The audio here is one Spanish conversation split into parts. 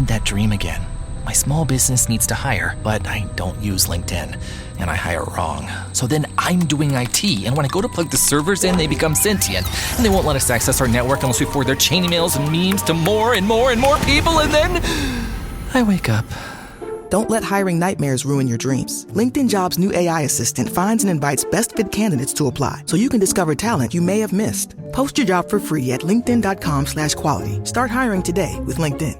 had that dream again. My small business needs to hire, but I don't use LinkedIn, and I hire wrong. So then I'm doing IT, and when I go to plug the servers in, they become sentient, and they won't let us access our network unless we forward their chain emails and memes to more and more and more people, and then I wake up. Don't let hiring nightmares ruin your dreams. LinkedIn Jobs' new AI assistant finds and invites best-fit candidates to apply, so you can discover talent you may have missed. Post your job for free at linkedin.com/quality. Start hiring today with LinkedIn.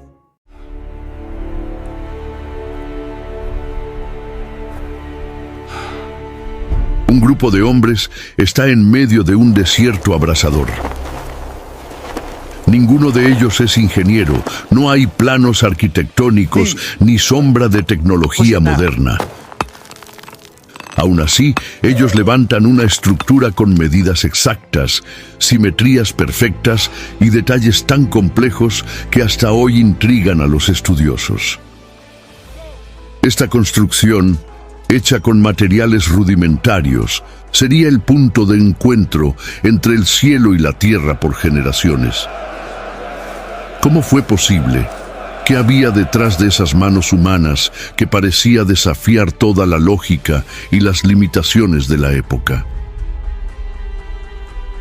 Un grupo de hombres está en medio de un desierto abrasador. Ninguno de ellos es ingeniero, no hay planos arquitectónicos ni sombra de tecnología moderna. Aún así, ellos levantan una estructura con medidas exactas, simetrías perfectas y detalles tan complejos que hasta hoy intrigan a los estudiosos. Esta construcción, hecha con materiales rudimentarios, sería el punto de encuentro entre el cielo y la tierra por generaciones. ¿Cómo fue posible? ¿Qué había detrás de esas manos humanas que parecía desafiar toda la lógica y las limitaciones de la época?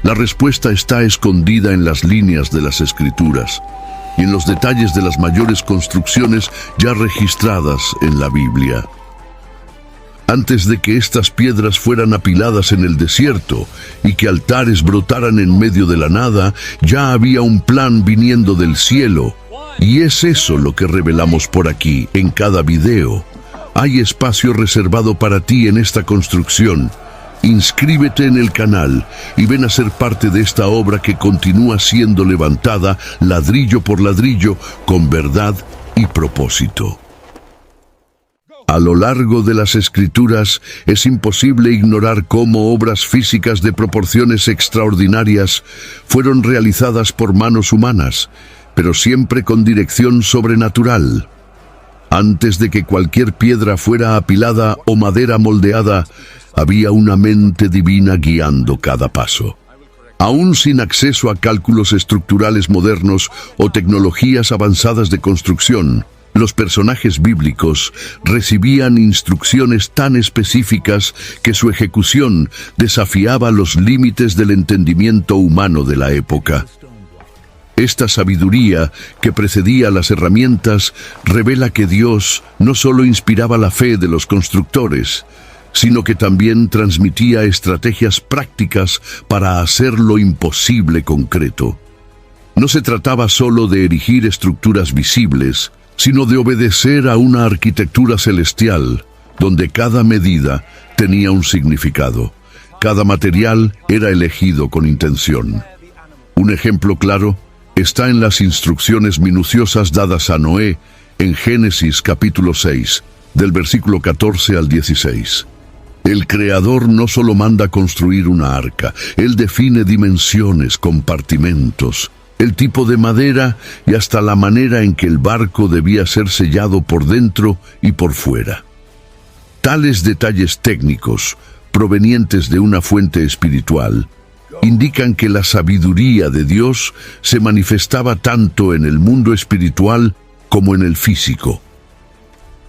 La respuesta está escondida en las líneas de las Escrituras y en los detalles de las mayores construcciones ya registradas en la Biblia. Antes de que estas piedras fueran apiladas en el desierto y que altares brotaran en medio de la nada, ya había un plan viniendo del cielo. Y es eso lo que revelamos por aquí, en cada video. Hay espacio reservado para ti en esta construcción. Inscríbete en el canal y ven a ser parte de esta obra que continúa siendo levantada ladrillo por ladrillo con verdad y propósito. A lo largo de las Escrituras es imposible ignorar cómo obras físicas de proporciones extraordinarias fueron realizadas por manos humanas, pero siempre con dirección sobrenatural. Antes de que cualquier piedra fuera apilada o madera moldeada, había una mente divina guiando cada paso. Aún sin acceso a cálculos estructurales modernos o tecnologías avanzadas de construcción, los personajes bíblicos recibían instrucciones tan específicas que su ejecución desafiaba los límites del entendimiento humano de la época. Esta sabiduría que precedía las herramientas revela que Dios no solo inspiraba la fe de los constructores, sino que también transmitía estrategias prácticas para hacer lo imposible concreto. No se trataba solo de erigir estructuras visibles, sino de obedecer a una arquitectura celestial, donde cada medida tenía un significado. Cada material era elegido con intención. Un ejemplo claro está en las instrucciones minuciosas dadas a Noé en Génesis capítulo 6, del versículo 14 al 16. El Creador no solo manda construir una arca, Él define dimensiones, compartimentos, el tipo de madera y hasta la manera en que el barco debía ser sellado por dentro y por fuera. Tales detalles técnicos, provenientes de una fuente espiritual, indican que la sabiduría de Dios se manifestaba tanto en el mundo espiritual como en el físico.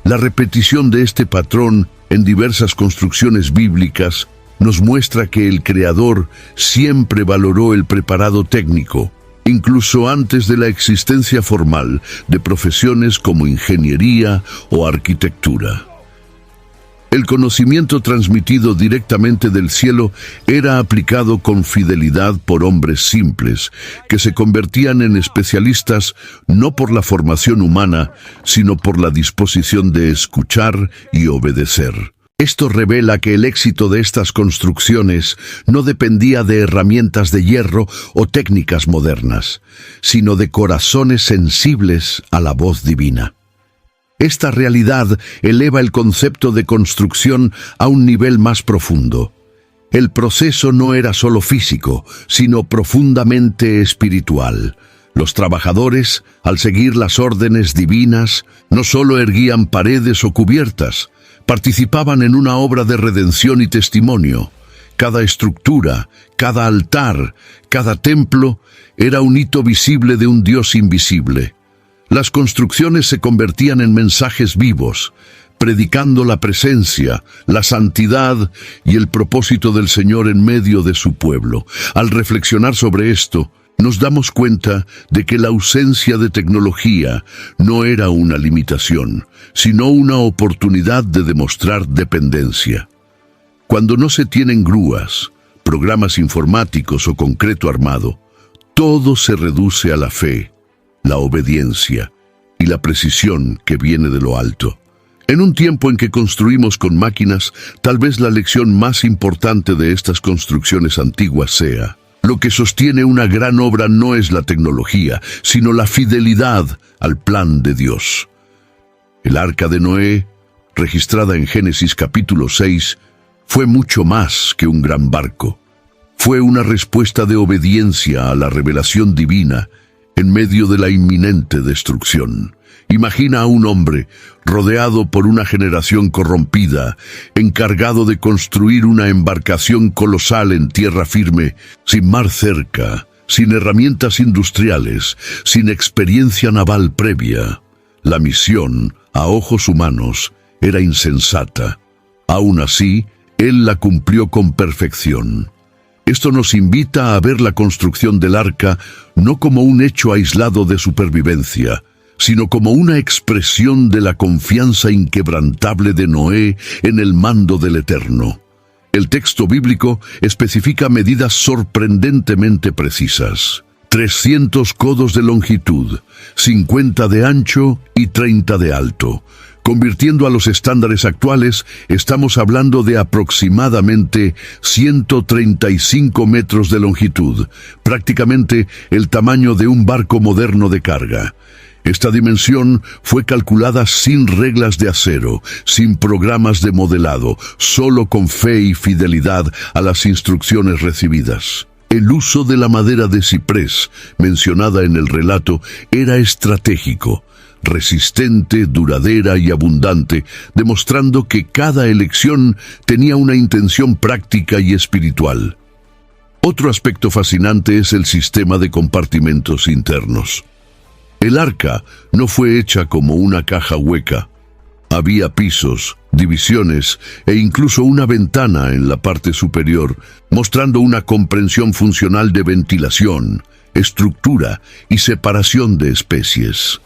La repetición de este patrón en diversas construcciones bíblicas nos muestra que el Creador siempre valoró el preparado técnico, incluso antes de la existencia formal de profesiones como ingeniería o arquitectura. El conocimiento transmitido directamente del cielo era aplicado con fidelidad por hombres simples, que se convertían en especialistas no por la formación humana, sino por la disposición de escuchar y obedecer. Esto revela que el éxito de estas construcciones no dependía de herramientas de hierro o técnicas modernas, sino de corazones sensibles a la voz divina. Esta realidad eleva el concepto de construcción a un nivel más profundo. El proceso no era solo físico, sino profundamente espiritual. Los trabajadores, al seguir las órdenes divinas, no solo erguían paredes o cubiertas, participaban en una obra de redención y testimonio. Cada estructura, cada altar, cada templo era un hito visible de un Dios invisible. Las construcciones se convertían en mensajes vivos, predicando la presencia, la santidad y el propósito del Señor en medio de su pueblo. Al reflexionar sobre esto, nos damos cuenta de que la ausencia de tecnología no era una limitación, sino una oportunidad de demostrar dependencia. Cuando no se tienen grúas, programas informáticos o concreto armado, todo se reduce a la fe, la obediencia y la precisión que viene de lo alto. En un tiempo en que construimos con máquinas, tal vez la lección más importante de estas construcciones antiguas sea: lo que sostiene una gran obra no es la tecnología, sino la fidelidad al plan de Dios. El arca de Noé, registrada en Génesis capítulo 6, fue mucho más que un gran barco. Fue una respuesta de obediencia a la revelación divina en medio de la inminente destrucción. Imagina a un hombre rodeado por una generación corrompida, encargado de construir una embarcación colosal en tierra firme, sin mar cerca, sin herramientas industriales, sin experiencia naval previa. La misión, a ojos humanos, era insensata. Aún así, él la cumplió con perfección. Esto nos invita a ver la construcción del arca no como un hecho aislado de supervivencia, sino como una expresión de la confianza inquebrantable de Noé en el mando del Eterno. El texto bíblico especifica medidas sorprendentemente precisas: 300 codos de longitud, 50 de ancho y 30 de alto. Convirtiendo a los estándares actuales, estamos hablando de aproximadamente 135 metros de longitud, prácticamente el tamaño de un barco moderno de carga. Esta dimensión fue calculada sin reglas de acero, sin programas de modelado, solo con fe y fidelidad a las instrucciones recibidas. El uso de la madera de ciprés, mencionada en el relato, era estratégico, resistente, duradera y abundante, demostrando que cada elección tenía una intención práctica y espiritual. Otro aspecto fascinante es el sistema de compartimentos internos. El arca no fue hecha como una caja hueca. Había pisos, divisiones e incluso una ventana en la parte superior, mostrando una comprensión funcional de ventilación, estructura y separación de especies.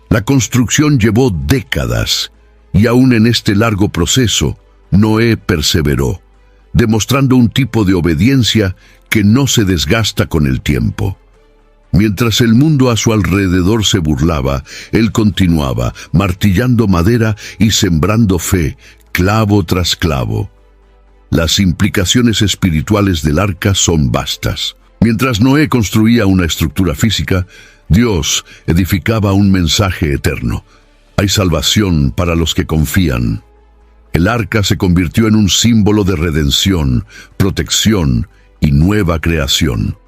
La construcción llevó décadas, y aún en este largo proceso, Noé perseveró, demostrando un tipo de obediencia que no se desgasta con el tiempo. Mientras el mundo a su alrededor se burlaba, él continuaba, martillando madera y sembrando fe, clavo tras clavo. Las implicaciones espirituales del arca son vastas. Mientras Noé construía una estructura física, Dios edificaba un mensaje eterno. Hay salvación para los que confían. El arca se convirtió en un símbolo de redención, protección y nueva creación.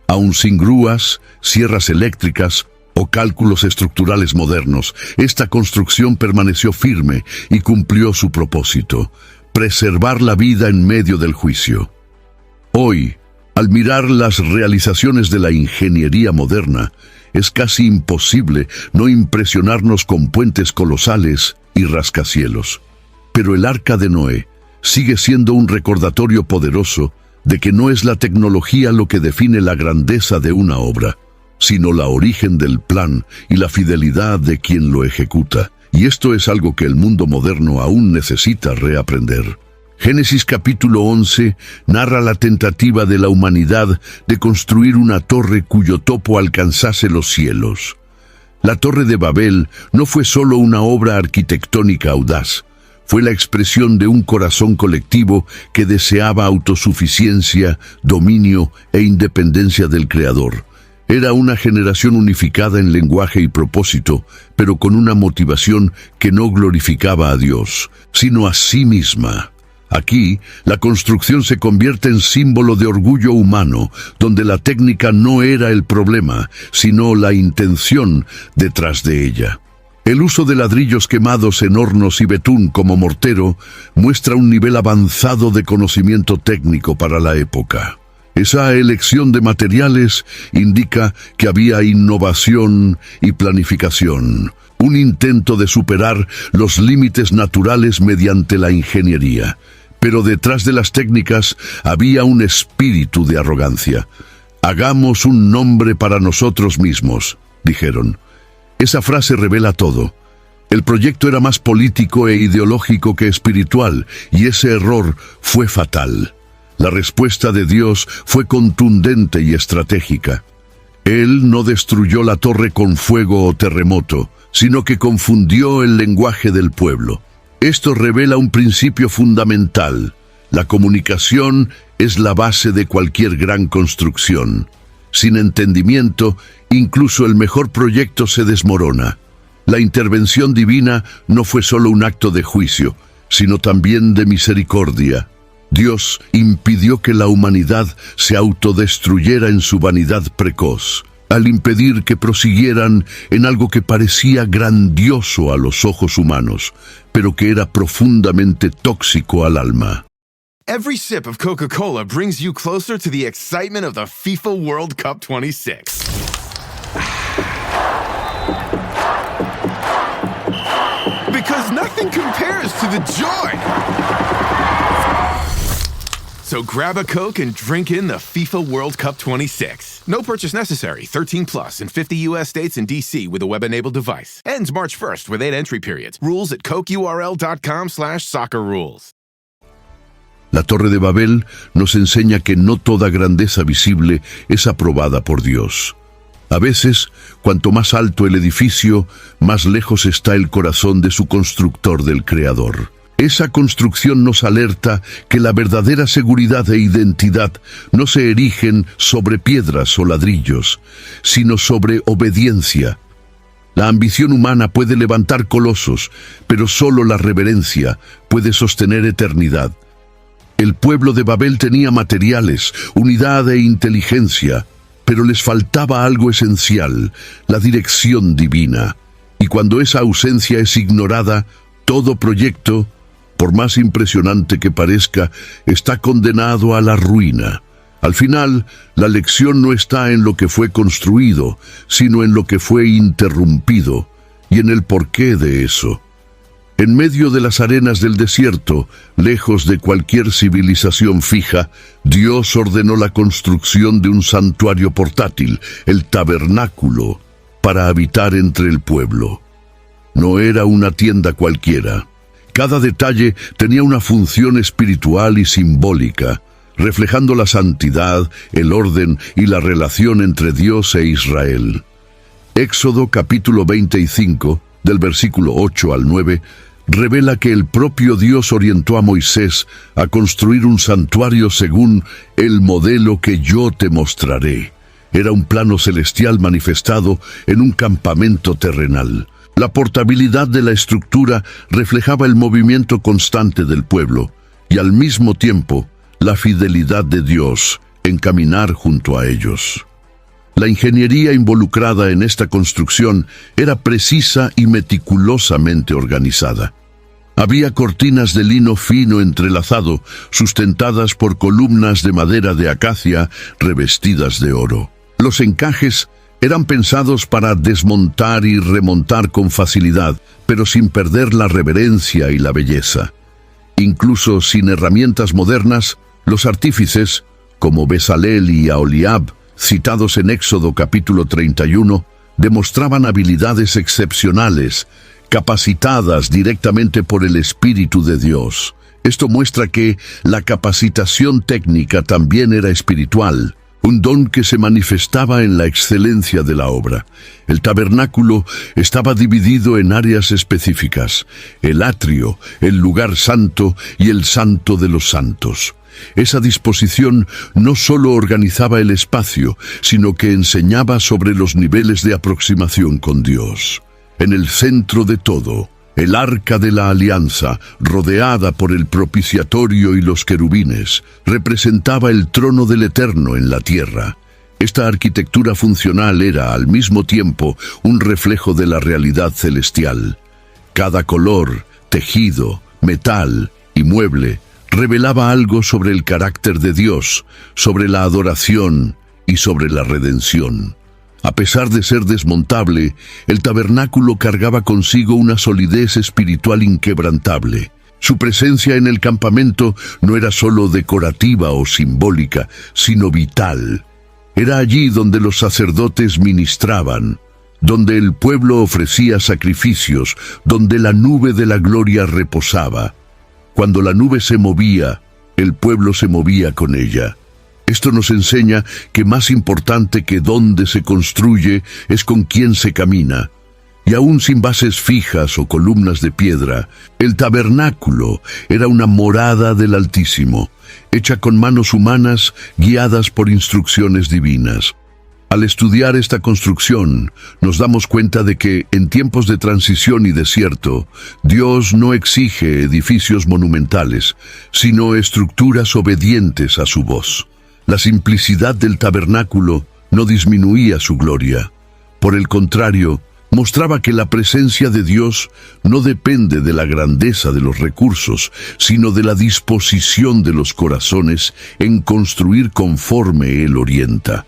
Aún sin grúas, sierras eléctricas o cálculos estructurales modernos, esta construcción permaneció firme y cumplió su propósito: preservar la vida en medio del juicio. Hoy, al mirar las realizaciones de la ingeniería moderna, es casi imposible no impresionarnos con puentes colosales y rascacielos. Pero el arca de Noé sigue siendo un recordatorio poderoso de que no es la tecnología lo que define la grandeza de una obra, sino la origen del plan y la fidelidad de quien lo ejecuta. Y esto es algo que el mundo moderno aún necesita reaprender. Génesis capítulo 11 narra la tentativa de la humanidad de construir una torre cuyo topo alcanzase los cielos. La Torre de Babel no fue solo una obra arquitectónica audaz, fue la expresión de un corazón colectivo que deseaba autosuficiencia, dominio e independencia del Creador. Era una generación unificada en lenguaje y propósito, pero con una motivación que no glorificaba a Dios, sino a sí misma. Aquí, la construcción se convierte en símbolo de orgullo humano, donde la técnica no era el problema, sino la intención detrás de ella. El uso de ladrillos quemados en hornos y betún como mortero muestra un nivel avanzado de conocimiento técnico para la época. Esa elección de materiales indica que había innovación y planificación, un intento de superar los límites naturales mediante la ingeniería. Pero detrás de las técnicas había un espíritu de arrogancia. «Hagamos un nombre para nosotros mismos», dijeron. Esa frase revela todo. El proyecto era más político e ideológico que espiritual, y ese error fue fatal. La respuesta de Dios fue contundente y estratégica. Él no destruyó la torre con fuego o terremoto, sino que confundió el lenguaje del pueblo. Esto revela un principio fundamental. La comunicación es la base de cualquier gran construcción. Sin entendimiento, incluso el mejor proyecto se desmorona. La intervención divina no fue solo un acto de juicio, sino también de misericordia. Dios impidió que la humanidad se autodestruyera en su vanidad precoz, al impedir que prosiguieran en algo que parecía grandioso a los ojos humanos, pero que era profundamente tóxico al alma. Every sip of Coca-Cola brings you closer to the excitement of the FIFA World Cup 26. Because nothing compares to the joy. So grab a Coke and drink in the FIFA World Cup 26. No purchase necessary. 13 plus in 50 U.S. states and D.C. with a web-enabled device. Ends March 1st with 8 entry periods. Rules at cokeurl.com/soccerrules. La Torre de Babel nos enseña que no toda grandeza visible es aprobada por Dios. A veces, cuanto más alto el edificio, más lejos está el corazón de su constructor, del Creador. Esa construcción nos alerta que la verdadera seguridad e identidad no se erigen sobre piedras o ladrillos, sino sobre obediencia. La ambición humana puede levantar colosos, pero solo la reverencia puede sostener eternidad. El pueblo de Babel tenía materiales, unidad e inteligencia, pero les faltaba algo esencial, la dirección divina. Y cuando esa ausencia es ignorada, todo proyecto, por más impresionante que parezca, está condenado a la ruina. Al final, la lección no está en lo que fue construido, sino en lo que fue interrumpido, y en el porqué de eso. En medio de las arenas del desierto, lejos de cualquier civilización fija, Dios ordenó la construcción de un santuario portátil, el tabernáculo, para habitar entre el pueblo. No era una tienda cualquiera. Cada detalle tenía una función espiritual y simbólica, reflejando la santidad, el orden y la relación entre Dios e Israel. Éxodo capítulo 25, del versículo 8 al 9, revela que el propio Dios orientó a Moisés a construir un santuario según el modelo que yo te mostraré. Era un plano celestial manifestado en un campamento terrenal. La portabilidad de la estructura reflejaba el movimiento constante del pueblo y al mismo tiempo la fidelidad de Dios en caminar junto a ellos. La ingeniería involucrada en esta construcción era precisa y meticulosamente organizada. Había cortinas de lino fino entrelazado, sustentadas por columnas de madera de acacia revestidas de oro. Los encajes eran pensados para desmontar y remontar con facilidad, pero sin perder la reverencia y la belleza. Incluso sin herramientas modernas, los artífices, como Bezalel y Aholiab, citados en Éxodo capítulo 31, demostraban habilidades excepcionales, capacitadas directamente por el Espíritu de Dios. Esto muestra que la capacitación técnica también era espiritual, un don que se manifestaba en la excelencia de la obra. El tabernáculo estaba dividido en áreas específicas: el atrio, el lugar santo y el santo de los santos. Esa disposición no solo organizaba el espacio, sino que enseñaba sobre los niveles de aproximación con Dios. En el centro de todo, el arca de la alianza, rodeada por el propiciatorio y los querubines, representaba el trono del Eterno en la tierra. Esta arquitectura funcional era, al mismo tiempo, un reflejo de la realidad celestial. Cada color, tejido, metal y mueble revelaba algo sobre el carácter de Dios, sobre la adoración y sobre la redención. A pesar de ser desmontable, el tabernáculo cargaba consigo una solidez espiritual inquebrantable. Su presencia en el campamento no era solo decorativa o simbólica, sino vital. Era allí donde los sacerdotes ministraban, donde el pueblo ofrecía sacrificios, donde la nube de la gloria reposaba. Cuando la nube se movía, el pueblo se movía con ella. Esto nos enseña que más importante que dónde se construye es con quién se camina. Y aún sin bases fijas o columnas de piedra, el tabernáculo era una morada del Altísimo, hecha con manos humanas guiadas por instrucciones divinas. Al estudiar esta construcción, nos damos cuenta de que, en tiempos de transición y desierto, Dios no exige edificios monumentales, sino estructuras obedientes a su voz. La simplicidad del tabernáculo no disminuía su gloria. Por el contrario, mostraba que la presencia de Dios no depende de la grandeza de los recursos, sino de la disposición de los corazones en construir conforme Él orienta.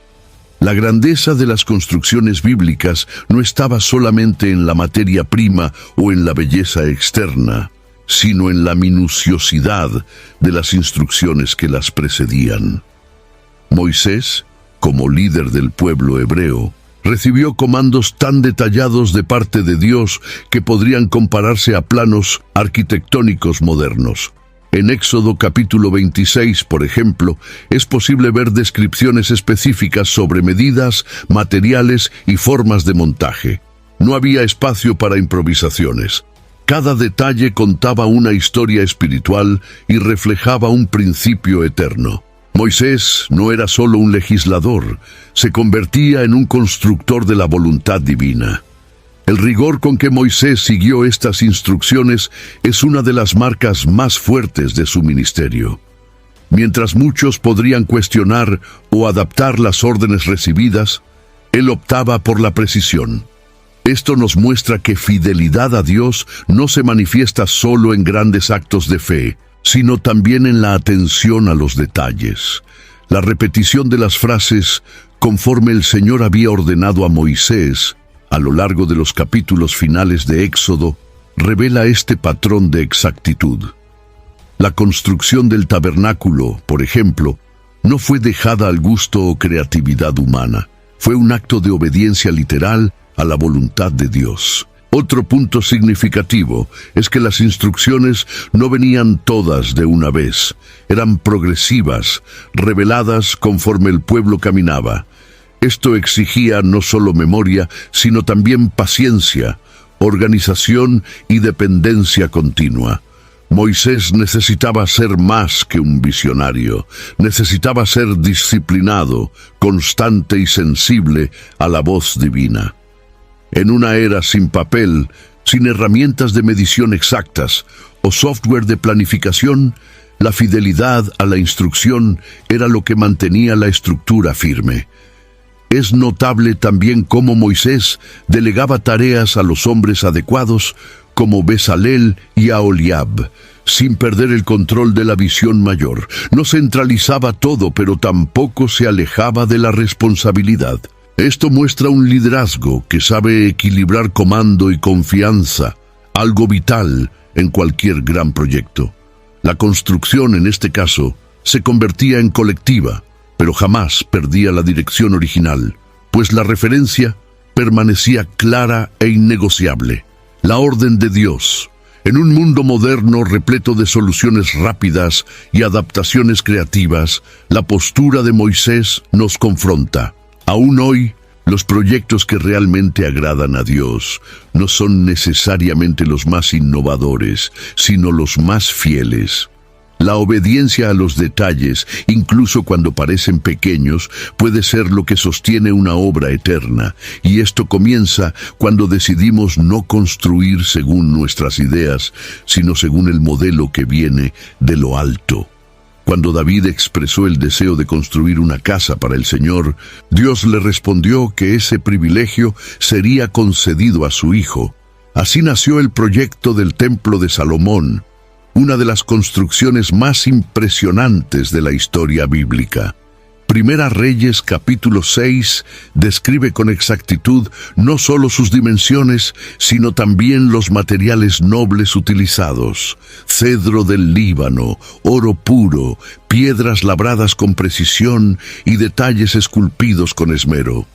La grandeza de las construcciones bíblicas no estaba solamente en la materia prima o en la belleza externa, sino en la minuciosidad de las instrucciones que las precedían. Moisés, como líder del pueblo hebreo, recibió comandos tan detallados de parte de Dios que podrían compararse a planos arquitectónicos modernos. En Éxodo capítulo 26, por ejemplo, es posible ver descripciones específicas sobre medidas, materiales y formas de montaje. No había espacio para improvisaciones. Cada detalle contaba una historia espiritual y reflejaba un principio eterno. Moisés no era solo un legislador, se convertía en un constructor de la voluntad divina. El rigor con que Moisés siguió estas instrucciones es una de las marcas más fuertes de su ministerio. Mientras muchos podrían cuestionar o adaptar las órdenes recibidas, él optaba por la precisión. Esto nos muestra que fidelidad a Dios no se manifiesta solo en grandes actos de fe, sino también en la atención a los detalles. La repetición de las frases, conforme el Señor había ordenado a Moisés, a lo largo de los capítulos finales de Éxodo, revela este patrón de exactitud. La construcción del tabernáculo, por ejemplo, no fue dejada al gusto o creatividad humana. Fue un acto de obediencia literal a la voluntad de Dios. Otro punto significativo es que las instrucciones no venían todas de una vez. Eran progresivas, reveladas conforme el pueblo caminaba. Esto exigía no solo memoria, sino también paciencia, organización y dependencia continua. Moisés necesitaba ser más que un visionario, necesitaba ser disciplinado, constante y sensible a la voz divina. En una era sin papel, sin herramientas de medición exactas o software de planificación, la fidelidad a la instrucción era lo que mantenía la estructura firme. Es notable también cómo Moisés delegaba tareas a los hombres adecuados, como Bezalel y Aholiab, sin perder el control de la visión mayor. No centralizaba todo, pero tampoco se alejaba de la responsabilidad. Esto muestra un liderazgo que sabe equilibrar comando y confianza, algo vital en cualquier gran proyecto. La construcción, en este caso, se convertía en colectiva, pero jamás perdía la dirección original, pues la referencia permanecía clara e innegociable. La orden de Dios. En un mundo moderno repleto de soluciones rápidas y adaptaciones creativas, la postura de Moisés nos confronta. Aún hoy, los proyectos que realmente agradan a Dios no son necesariamente los más innovadores, sino los más fieles. La obediencia a los detalles, incluso cuando parecen pequeños, puede ser lo que sostiene una obra eterna, y esto comienza cuando decidimos no construir según nuestras ideas, sino según el modelo que viene de lo alto. Cuando David expresó el deseo de construir una casa para el Señor, Dios le respondió que ese privilegio sería concedido a su hijo. Así nació el proyecto del Templo de Salomón, una de las construcciones más impresionantes de la historia bíblica. Primera Reyes capítulo 6 describe con exactitud no solo sus dimensiones, sino también los materiales nobles utilizados: cedro del Líbano, oro puro, piedras labradas con precisión y detalles esculpidos con esmero.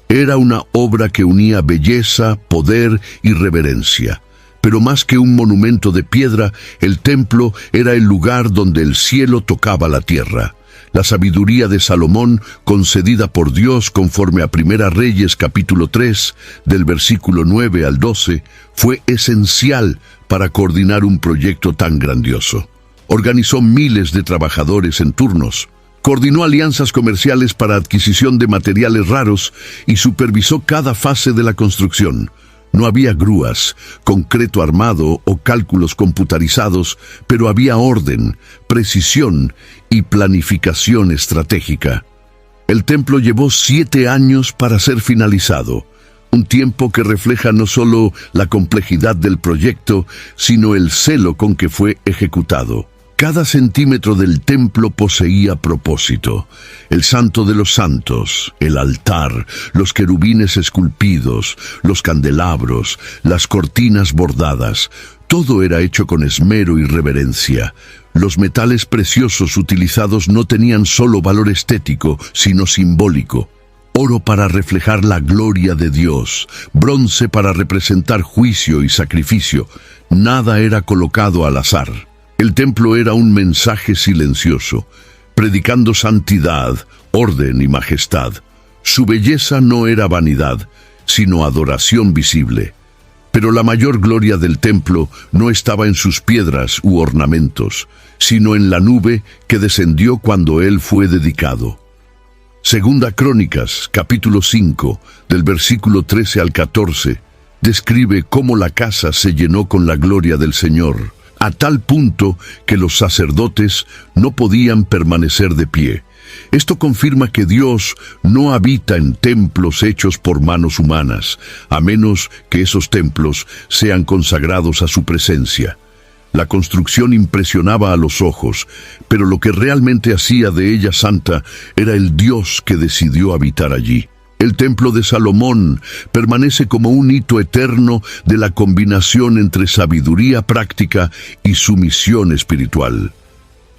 Era una obra que unía belleza, poder y reverencia. Pero más que un monumento de piedra, el templo era el lugar donde el cielo tocaba la tierra. La sabiduría de Salomón, concedida por Dios conforme a Primera Reyes capítulo 3, del versículo 9 al 12, fue esencial para coordinar un proyecto tan grandioso. Organizó miles de trabajadores en turnos, coordinó alianzas comerciales para adquisición de materiales raros y supervisó cada fase de la construcción. No había grúas, concreto armado o cálculos computarizados, pero había orden, precisión y planificación estratégica. El templo llevó 7 años para ser finalizado, un tiempo que refleja no solo la complejidad del proyecto, sino el celo con que fue ejecutado. Cada centímetro del templo poseía propósito: el Santo de los Santos, el altar, los querubines esculpidos, los candelabros, las cortinas bordadas. Todo era hecho con esmero y reverencia. Los metales preciosos utilizados no tenían solo valor estético, sino simbólico. Oro para reflejar la gloria de Dios, bronce para representar juicio y sacrificio. Nada era colocado al azar. El templo era un mensaje silencioso, predicando santidad, orden y majestad. Su belleza no era vanidad, sino adoración visible. Pero la mayor gloria del templo no estaba en sus piedras u ornamentos, sino en la nube que descendió cuando él fue dedicado. Segunda Crónicas, capítulo 5, del versículo 13 al 14, describe cómo la casa se llenó con la gloria del Señor, a tal punto que los sacerdotes no podían permanecer de pie. Esto confirma que Dios no habita en templos hechos por manos humanas, a menos que esos templos sean consagrados a su presencia. La construcción impresionaba a los ojos, pero lo que realmente hacía de ella santa era el Dios que decidió habitar allí. El templo de Salomón permanece como un hito eterno de la combinación entre sabiduría práctica y sumisión espiritual.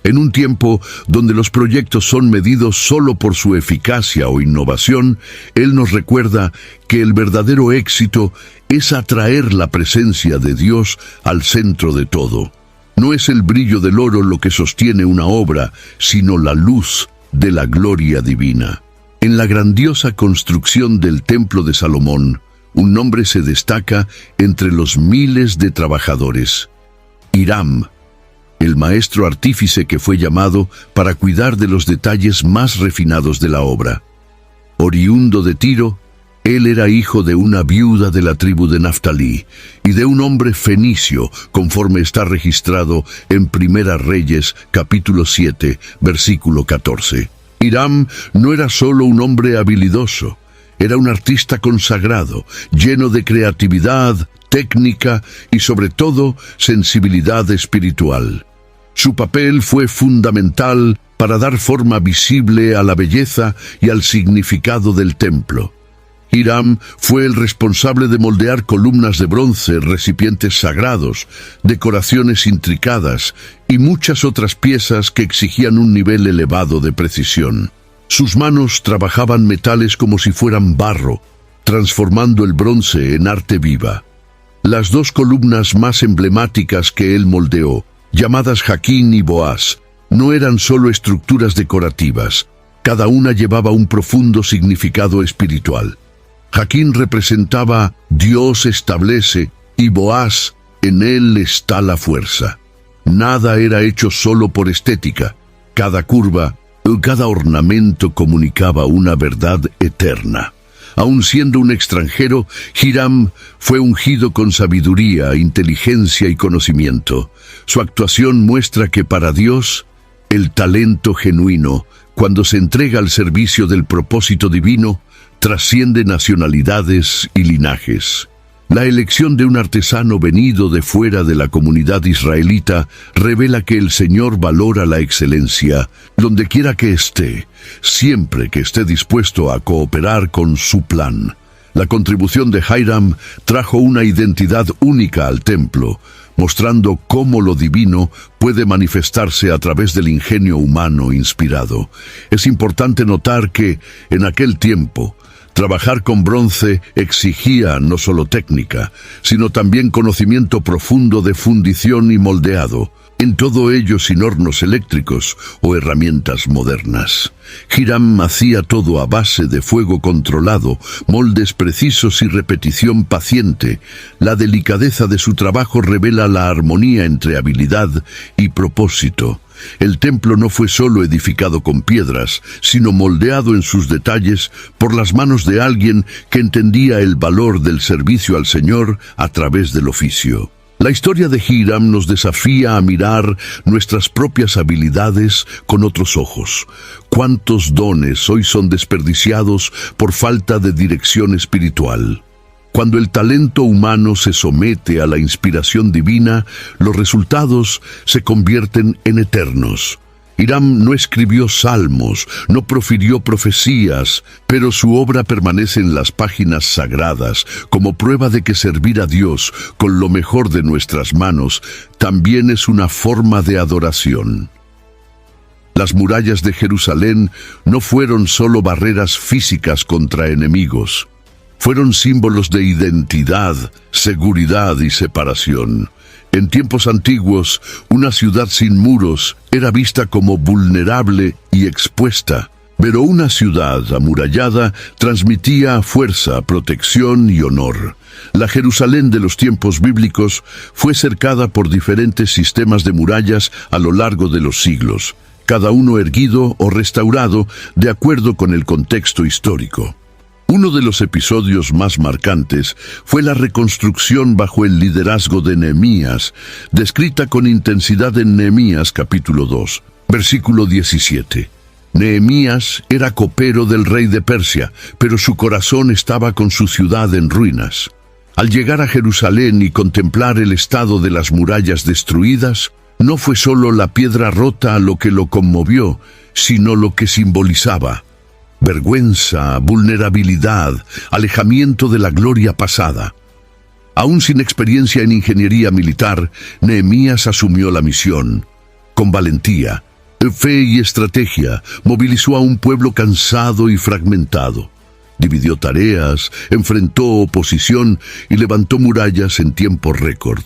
En un tiempo donde los proyectos son medidos solo por su eficacia o innovación, Él nos recuerda que el verdadero éxito es atraer la presencia de Dios al centro de todo. No es el brillo del oro lo que sostiene una obra, sino la luz de la gloria divina. En la grandiosa construcción del Templo de Salomón, un nombre se destaca entre los miles de trabajadores: Hiram, el maestro artífice que fue llamado para cuidar de los detalles más refinados de la obra. Oriundo de Tiro, él era hijo de una viuda de la tribu de Naftalí y de un hombre fenicio, conforme está registrado en Primera Reyes, capítulo 7, versículo 14. Hiram no era solo un hombre habilidoso, era un artista consagrado, lleno de creatividad, técnica y sobre todo sensibilidad espiritual. Su papel fue fundamental para dar forma visible a la belleza y al significado del templo. Hiram fue el responsable de moldear columnas de bronce, recipientes sagrados, decoraciones intricadas y muchas otras piezas que exigían un nivel elevado de precisión. Sus manos trabajaban metales como si fueran barro, transformando el bronce en arte viva. Las dos columnas más emblemáticas que él moldeó, llamadas Jaquín y Boaz, no eran solo estructuras decorativas. Cada una llevaba un profundo significado espiritual. Jaquín representaba Dios establece y Boaz, en él está la fuerza. Nada era hecho solo por estética. Cada curva, cada ornamento comunicaba una verdad eterna. Aun siendo un extranjero, Hiram fue ungido con sabiduría, inteligencia y conocimiento. Su actuación muestra que para Dios, el talento genuino, cuando se entrega al servicio del propósito divino, trasciende nacionalidades y linajes. La elección de un artesano venido de fuera de la comunidad israelita revela que el Señor valora la excelencia, donde quiera que esté, siempre que esté dispuesto a cooperar con su plan. La contribución de Hiram trajo una identidad única al templo, mostrando cómo lo divino puede manifestarse a través del ingenio humano inspirado. Es importante notar que, en aquel tiempo, trabajar con bronce exigía no solo técnica, sino también conocimiento profundo de fundición y moldeado, en todo ello sin hornos eléctricos o herramientas modernas. Hiram hacía todo a base de fuego controlado, moldes precisos y repetición paciente. La delicadeza de su trabajo revela la armonía entre habilidad y propósito. El templo no fue solo edificado con piedras, sino moldeado en sus detalles por las manos de alguien que entendía el valor del servicio al Señor a través del oficio. La historia de Hiram nos desafía a mirar nuestras propias habilidades con otros ojos. ¿Cuántos dones hoy son desperdiciados por falta de dirección espiritual? Cuando el talento humano se somete a la inspiración divina, los resultados se convierten en eternos. Hiram no escribió salmos, no profirió profecías, pero su obra permanece en las páginas sagradas como prueba de que servir a Dios con lo mejor de nuestras manos también es una forma de adoración. Las murallas de Jerusalén no fueron solo barreras físicas contra enemigos. Fueron símbolos de identidad, seguridad y separación. En tiempos antiguos, una ciudad sin muros era vista como vulnerable y expuesta, pero una ciudad amurallada transmitía fuerza, protección y honor. La Jerusalén de los tiempos bíblicos fue cercada por diferentes sistemas de murallas a lo largo de los siglos, cada uno erguido o restaurado de acuerdo con el contexto histórico. Uno de los episodios más marcantes fue la reconstrucción bajo el liderazgo de Nehemías, descrita con intensidad en Nehemías capítulo 2, versículo 17. Nehemías era copero del rey de Persia, pero su corazón estaba con su ciudad en ruinas. Al llegar a Jerusalén y contemplar el estado de las murallas destruidas, no fue solo la piedra rota lo que lo conmovió, sino lo que simbolizaba: vergüenza, vulnerabilidad, alejamiento de la gloria pasada. Aún sin experiencia en ingeniería militar, Nehemías asumió la misión. Con valentía, fe y estrategia, movilizó a un pueblo cansado y fragmentado. Dividió tareas, enfrentó oposición y levantó murallas en tiempo récord.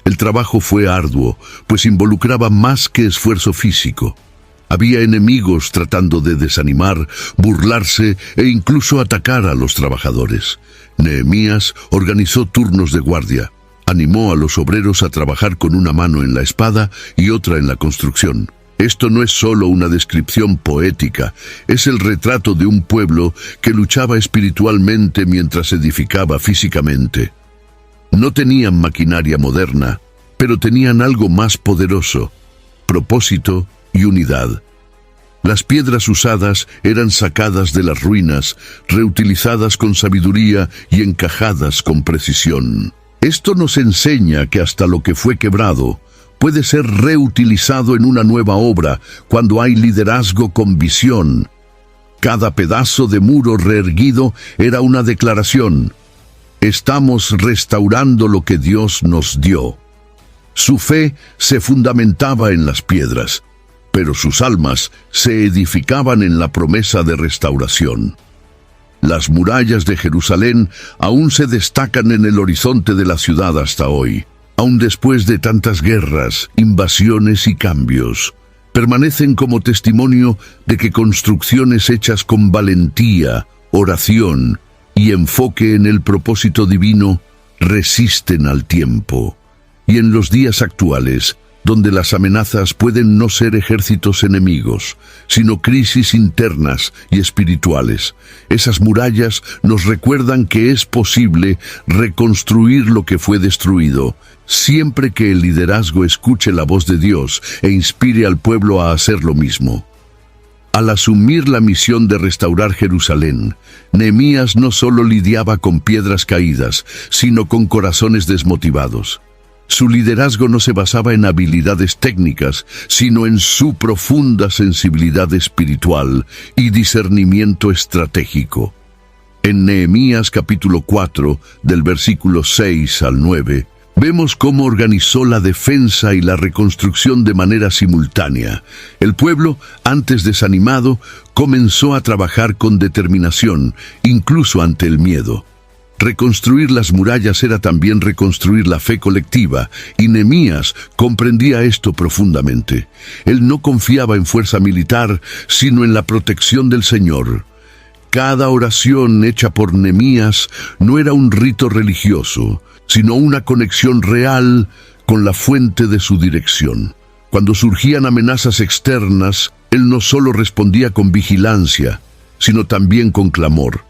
El trabajo fue arduo, pues involucraba más que esfuerzo físico. Había enemigos tratando de desanimar, burlarse e incluso atacar a los trabajadores. Nehemías organizó turnos de guardia, animó a los obreros a trabajar con una mano en la espada y otra en la construcción. Esto no es solo una descripción poética, es el retrato de un pueblo que luchaba espiritualmente mientras edificaba físicamente. No tenían maquinaria moderna, pero tenían algo más poderoso: propósito y unidad. Las piedras usadas eran sacadas de las ruinas, reutilizadas con sabiduría y encajadas con precisión. Esto nos enseña que hasta lo que fue quebrado puede ser reutilizado en una nueva obra cuando hay liderazgo con visión. Cada pedazo de muro reerguido era una declaración: estamos restaurando lo que Dios nos dio. Su fe se fundamentaba en las piedras, pero sus almas se edificaban en la promesa de restauración. Las murallas de Jerusalén aún se destacan en el horizonte de la ciudad hasta hoy. Aún después de tantas guerras, invasiones y cambios, permanecen como testimonio de que construcciones hechas con valentía, oración y enfoque en el propósito divino resisten al tiempo. Y en los días actuales, donde las amenazas pueden no ser ejércitos enemigos, sino crisis internas y espirituales, esas murallas nos recuerdan que es posible reconstruir lo que fue destruido, siempre que el liderazgo escuche la voz de Dios e inspire al pueblo a hacer lo mismo. Al asumir la misión de restaurar Jerusalén, Nehemías no solo lidiaba con piedras caídas, sino con corazones desmotivados. Su liderazgo no se basaba en habilidades técnicas, sino en su profunda sensibilidad espiritual y discernimiento estratégico. En Nehemías capítulo 4, del versículo 6 al 9, vemos cómo organizó la defensa y la reconstrucción de manera simultánea. El pueblo, antes desanimado, comenzó a trabajar con determinación, incluso ante el miedo. Reconstruir las murallas era también reconstruir la fe colectiva, y Nehemías comprendía esto profundamente. Él no confiaba en fuerza militar, sino en la protección del Señor. Cada oración hecha por Nehemías no era un rito religioso, sino una conexión real con la fuente de su dirección. Cuando surgían amenazas externas, él no solo respondía con vigilancia, sino también con clamor.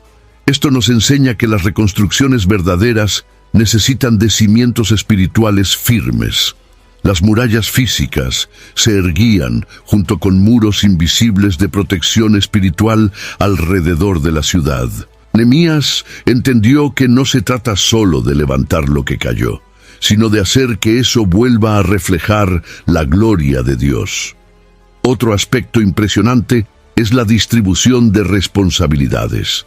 Esto nos enseña que las reconstrucciones verdaderas necesitan de cimientos espirituales firmes. Las murallas físicas se erguían junto con muros invisibles de protección espiritual alrededor de la ciudad. Nehemías entendió que no se trata solo de levantar lo que cayó, sino de hacer que eso vuelva a reflejar la gloria de Dios. Otro aspecto impresionante es la distribución de responsabilidades.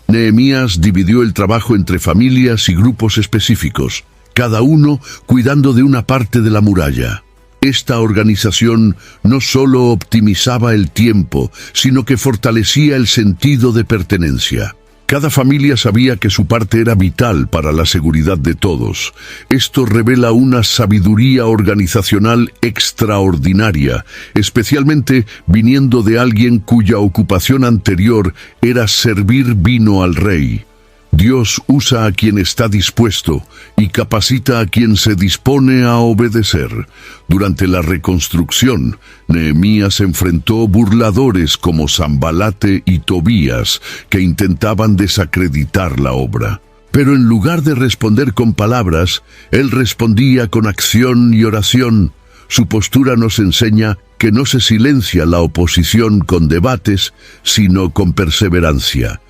Nehemías dividió el trabajo entre familias y grupos específicos, cada uno cuidando de una parte de la muralla. Esta organización no solo optimizaba el tiempo, sino que fortalecía el sentido de pertenencia. Cada familia sabía que su parte era vital para la seguridad de todos. Esto revela una sabiduría organizacional extraordinaria, especialmente viniendo de alguien cuya ocupación anterior era servir vino al rey. Dios usa a quien está dispuesto y capacita a quien se dispone a obedecer. Durante la reconstrucción, Nehemías enfrentó burladores como Sanbalate y Tobías que intentaban desacreditar la obra. Pero en lugar de responder con palabras, él respondía con acción y oración. Su postura nos enseña que no se silencia la oposición con debates, sino con perseverancia.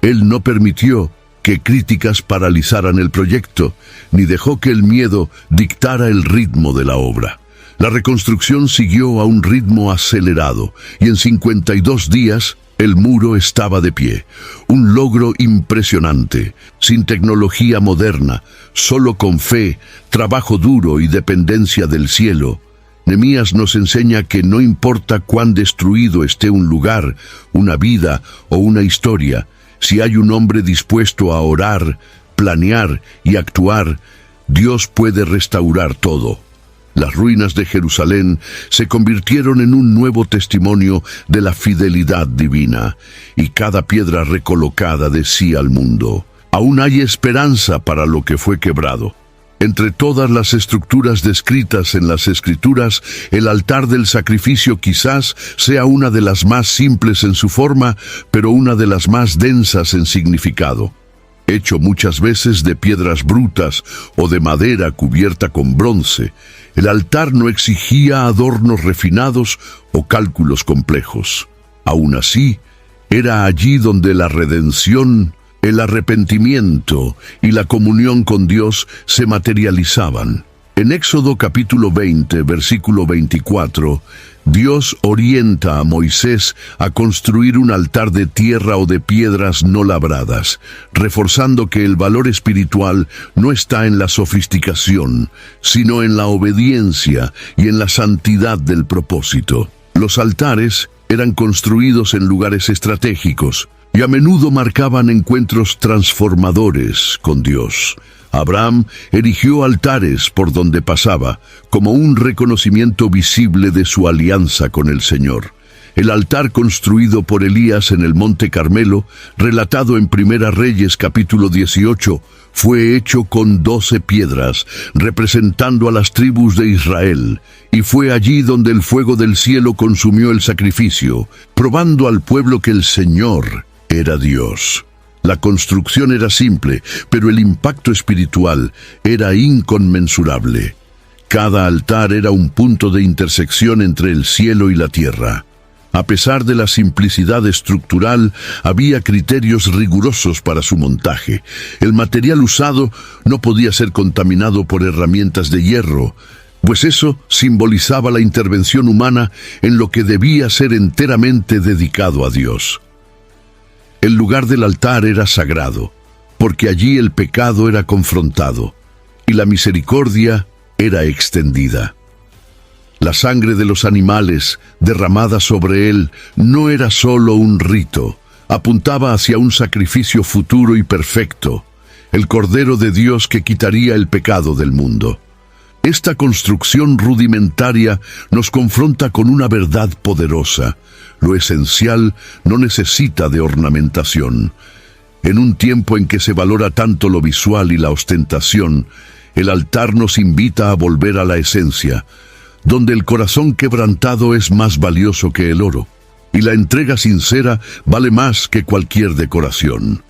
Él no permitió que críticas paralizaran el proyecto, ni dejó que el miedo dictara el ritmo de la obra. La reconstrucción siguió a un ritmo acelerado, y en 52 días el muro estaba de pie. Un logro impresionante, sin tecnología moderna, solo con fe, trabajo duro y dependencia del cielo. Nehemías nos enseña que no importa cuán destruido esté un lugar, una vida o una historia, si hay un hombre dispuesto a orar, planear y actuar, Dios puede restaurar todo. Las ruinas de Jerusalén se convirtieron en un nuevo testimonio de la fidelidad divina, y cada piedra recolocada decía al mundo: aún hay esperanza para lo que fue quebrado. Entre todas las estructuras descritas en las Escrituras, el altar del sacrificio quizás sea una de las más simples en su forma, pero una de las más densas en significado. Hecho muchas veces de piedras brutas o de madera cubierta con bronce, el altar no exigía adornos refinados o cálculos complejos. Aún así, era allí donde la redención, el arrepentimiento y la comunión con Dios se materializaban. En Éxodo capítulo 20, versículo 24, Dios orienta a Moisés a construir un altar de tierra o de piedras no labradas, reforzando que el valor espiritual no está en la sofisticación, sino en la obediencia y en la santidad del propósito. Los altares eran construidos en lugares estratégicos, y a menudo marcaban encuentros transformadores con Dios. Abraham erigió altares por donde pasaba, como un reconocimiento visible de su alianza con el Señor. El altar construido por Elías en el Monte Carmelo, relatado en Primera Reyes capítulo 18, fue hecho con 12 piedras, representando a las tribus de Israel, y fue allí donde el fuego del cielo consumió el sacrificio, probando al pueblo que el Señor era Dios. La construcción era simple, pero el impacto espiritual era inconmensurable. Cada altar era un punto de intersección entre el cielo y la tierra. A pesar de la simplicidad estructural, había criterios rigurosos para su montaje. El material usado no podía ser contaminado por herramientas de hierro, pues eso simbolizaba la intervención humana en lo que debía ser enteramente dedicado a Dios. El lugar del altar era sagrado, porque allí el pecado era confrontado y la misericordia era extendida. La sangre de los animales derramada sobre él no era solo un rito, apuntaba hacia un sacrificio futuro y perfecto, el Cordero de Dios que quitaría el pecado del mundo. Esta construcción rudimentaria nos confronta con una verdad poderosa. Lo esencial no necesita de ornamentación. En un tiempo en que se valora tanto lo visual y la ostentación, el altar nos invita a volver a la esencia, donde el corazón quebrantado es más valioso que el oro, y la entrega sincera vale más que cualquier decoración.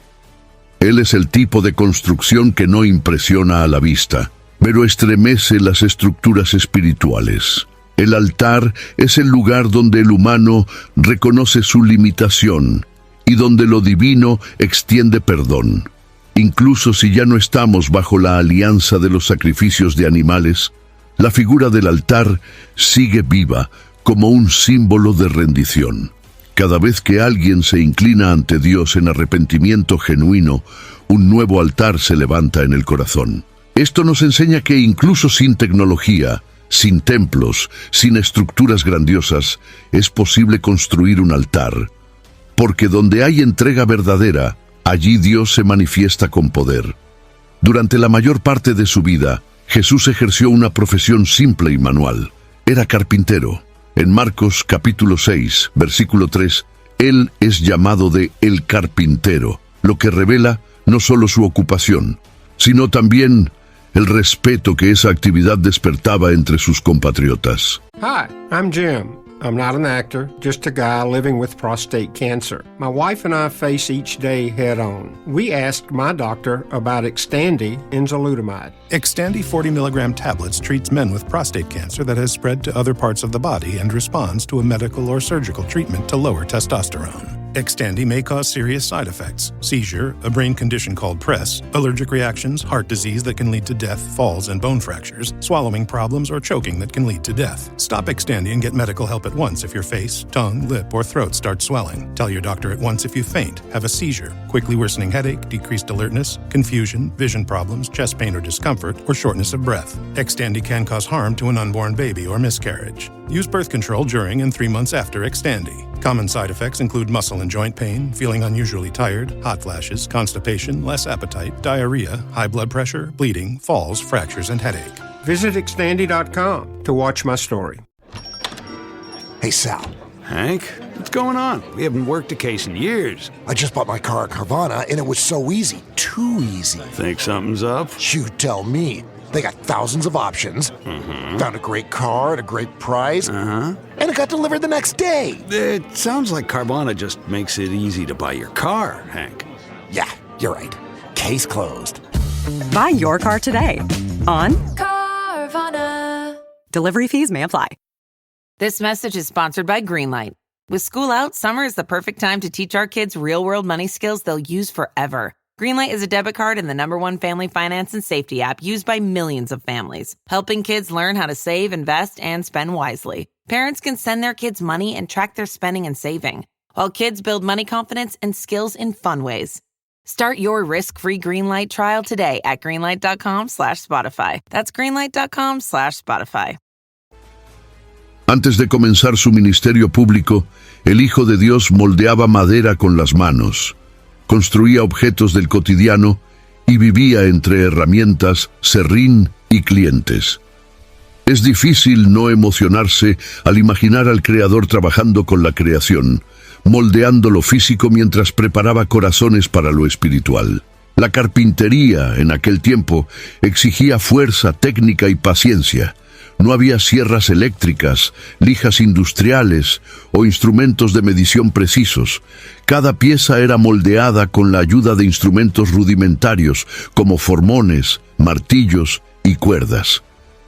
Él es el tipo de construcción que no impresiona a la vista, pero estremece las estructuras espirituales. El altar es el lugar donde el humano reconoce su limitación y donde lo divino extiende perdón. Incluso si ya no estamos bajo la alianza de los sacrificios de animales, la figura del altar sigue viva como un símbolo de rendición. Cada vez que alguien se inclina ante Dios en arrepentimiento genuino, un nuevo altar se levanta en el corazón. Esto nos enseña que incluso sin tecnología, sin templos, sin estructuras grandiosas, es posible construir un altar. Porque donde hay entrega verdadera, allí Dios se manifiesta con poder. Durante la mayor parte de su vida, Jesús ejerció una profesión simple y manual. Era carpintero. En Marcos capítulo 6, versículo 3, Él es llamado de el carpintero, lo que revela no solo su ocupación, sino también el respeto que esa actividad despertaba entre sus compatriotas. Hi, I'm Jim. I'm not an actor, just a guy living with prostate cancer. My wife and I face each day head-on. We asked my doctor about Xtandi enzalutamide. Xtandi 40 milligram tablets treats men with prostate cancer that has spread to other parts of the body and responds to a medical or surgical treatment to lower testosterone. Xtandi may cause serious side effects: seizure, a brain condition called PRESS, allergic reactions, heart disease that can lead to death, falls and bone fractures, swallowing problems, or choking that can lead to death. Stop Xtandi and get medical help at once if your face, tongue, lip, or throat start swelling. Tell your doctor at once if you faint, have a seizure, quickly worsening headache, decreased alertness, confusion, vision problems, chest pain or discomfort, or shortness of breath. Xtandi can cause harm to an unborn baby or miscarriage. Use birth control during and 3 months after Xtandi. Common side effects include muscle and joint pain, feeling unusually tired, hot flashes, constipation, less appetite, diarrhea, high blood pressure, bleeding, falls, fractures, and headache. Visit Xtandi.com to watch my story. Hey, Sal. Hank, what's going on? We haven't worked a case in years. I just bought my car at Carvana, and it was so easy. Too easy. Think something's up? You tell me. They got thousands of options. Found a great car at a great price. And it got delivered the next day. It sounds like Carvana just makes it easy to buy your car, Hank. Yeah, you're right. Case closed. Buy your car today on Carvana. Delivery fees may apply. This message is sponsored by Greenlight. With school out, summer is the perfect time to teach our kids real-world money skills they'll use forever. Greenlight is a debit card and the #1 family finance and safety app used by millions of families, helping kids learn how to save, invest, and spend wisely. Parents can send their kids money and track their spending and saving, while kids build money confidence and skills in fun ways. Start your risk-free Greenlight trial today at greenlight.com/Spotify. That's greenlight.com/Spotify. Antes de comenzar su ministerio público, el Hijo de Dios moldeaba madera con las manos, construía objetos del cotidiano y vivía entre herramientas, serrín y clientes. Es difícil no emocionarse al imaginar al Creador trabajando con la creación, moldeando lo físico mientras preparaba corazones para lo espiritual. La carpintería en aquel tiempo exigía fuerza, técnica y paciencia. No había sierras eléctricas, lijas industriales o instrumentos de medición precisos. Cada pieza era moldeada con la ayuda de instrumentos rudimentarios como formones, martillos y cuerdas.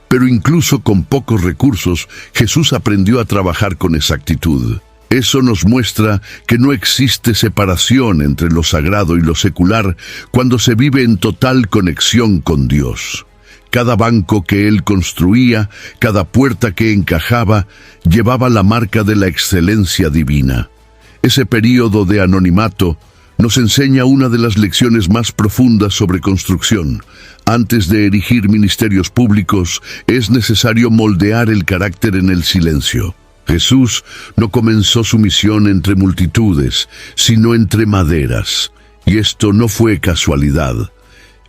Pero incluso con pocos recursos, Jesús aprendió a trabajar con exactitud. Eso nos muestra que no existe separación entre lo sagrado y lo secular cuando se vive en total conexión con Dios. Cada banco que él construía, cada puerta que encajaba, llevaba la marca de la excelencia divina. Ese período de anonimato nos enseña una de las lecciones más profundas sobre construcción. Antes de erigir ministerios públicos, es necesario moldear el carácter en el silencio. Jesús no comenzó su misión entre multitudes, sino entre maderas. Y esto no fue casualidad.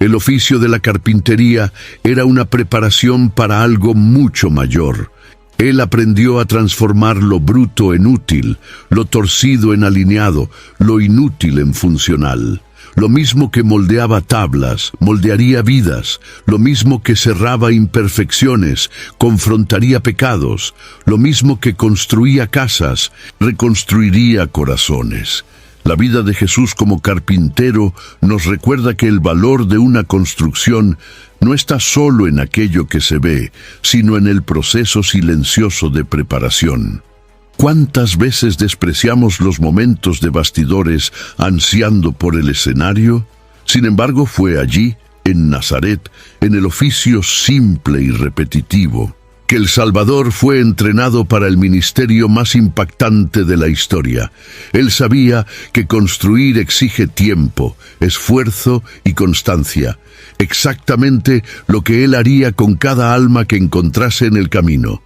El oficio de la carpintería era una preparación para algo mucho mayor. Él aprendió a transformar lo bruto en útil, lo torcido en alineado, lo inútil en funcional. Lo mismo que moldeaba tablas, moldearía vidas. Lo mismo que cerraba imperfecciones, confrontaría pecados. Lo mismo que construía casas, reconstruiría corazones. La vida de Jesús como carpintero nos recuerda que el valor de una construcción no está solo en aquello que se ve, sino en el proceso silencioso de preparación. ¿Cuántas veces despreciamos los momentos de bastidores ansiando por el escenario? Sin embargo, fue allí, en Nazaret, en el oficio simple y repetitivo, que el Salvador fue entrenado para el ministerio más impactante de la historia. Él sabía que construir exige tiempo, esfuerzo y constancia, exactamente lo que él haría con cada alma que encontrase en el camino.